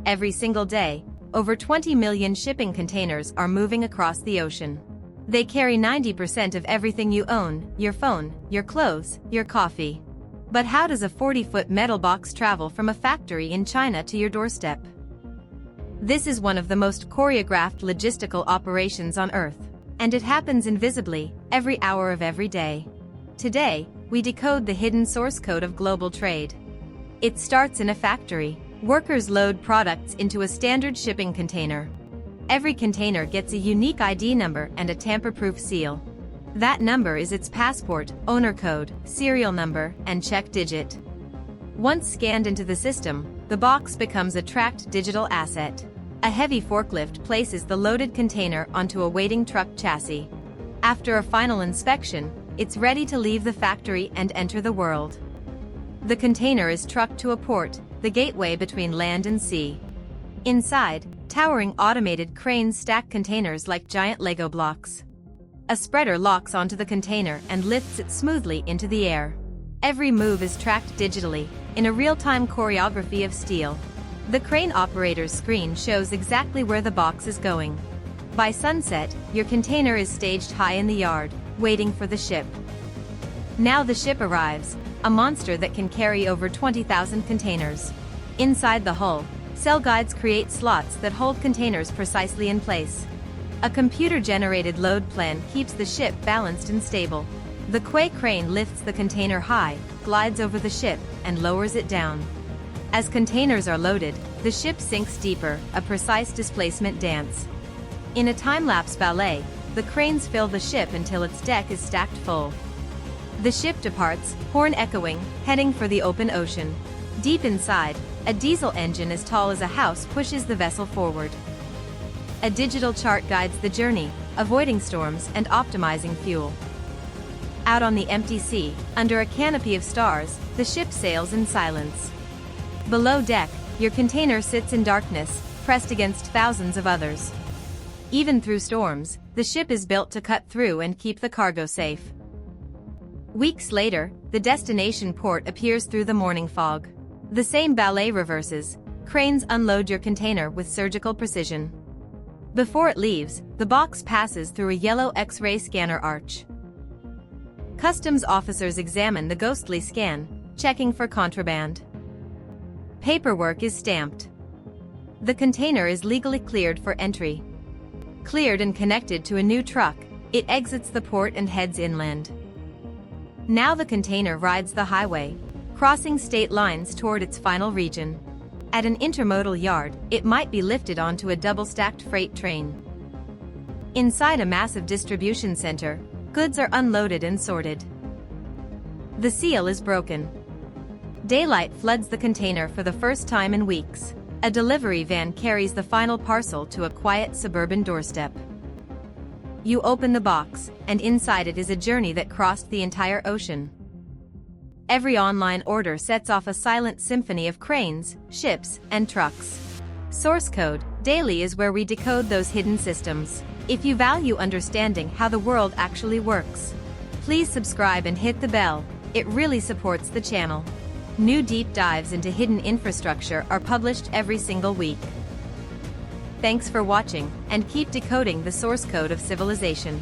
Every single day, over 20 million shipping containers are moving across the ocean. They carry 90% of everything you own: your phone, your clothes, your coffee. But how does a 40-foot metal box travel from a factory in China to your doorstep? This is one of the most choreographed logistical operations on Earth, and it happens invisibly, every hour of every day. Today, we decode the hidden source code of global trade. It starts in a factory. Workers load products into a standard shipping container. Every container gets a unique ID number and a tamper-proof seal. That number is its passport, owner code, serial number, and check digit. Once scanned into the system, the box becomes a tracked digital asset. A heavy forklift places the loaded container onto a waiting truck chassis. After a final inspection, it's ready to leave the factory and enter the world. The container is trucked to a port, the gateway between land and sea. Inside, towering automated cranes stack containers like giant Lego blocks. A spreader locks onto the container and lifts it smoothly into the air. Every move is tracked digitally, in a real-time choreography of steel. The crane operator's screen shows exactly where the box is going. By sunset, your container is staged high in the yard, waiting for the ship. Now the ship arrives, a monster that can carry over 20,000 containers. Inside the hull, cell guides create slots that hold containers precisely in place. A computer-generated load plan keeps the ship balanced and stable. The quay crane lifts the container high, glides over the ship, and lowers it down. As containers are loaded, the ship sinks deeper, a precise displacement dance. In a time-lapse ballet, the cranes fill the ship until its deck is stacked full. The ship departs, horn echoing, heading for the open ocean. Deep inside, a diesel engine as tall as a house pushes the vessel forward. A digital chart guides the journey, avoiding storms and optimizing fuel. Out on the empty sea, under a canopy of stars, the ship sails in silence. Below deck, your container sits in darkness, pressed against thousands of others. Even through storms, the ship is built to cut through and keep the cargo safe. Weeks later, the destination port appears through the morning fog. The same ballet reverses. Cranes unload your container with surgical precision. Before it leaves, the box passes through a yellow X-ray scanner arch. Customs officers examine the ghostly scan, checking for contraband. Paperwork is stamped. The container is legally cleared for entry. Cleared and connected to a new truck, it exits the port and heads inland. Now the container rides the highway, crossing state lines toward its final region. At an intermodal yard, it might be lifted onto a double-stacked freight train. Inside a massive distribution center, goods are unloaded and sorted. The seal is broken. Daylight floods the container for the first time in weeks. A delivery van carries the final parcel to a quiet suburban doorstep. You open the box, and inside it is a journey that crossed the entire ocean. Every online order sets off a silent symphony of cranes, ships, and trucks. Source Code Daily is where we decode those hidden systems. If you value understanding how the world actually works, please subscribe and hit the bell. It really supports the channel. New deep dives into hidden infrastructure are published every single week. Thanks for watching, and keep decoding the source code of civilization.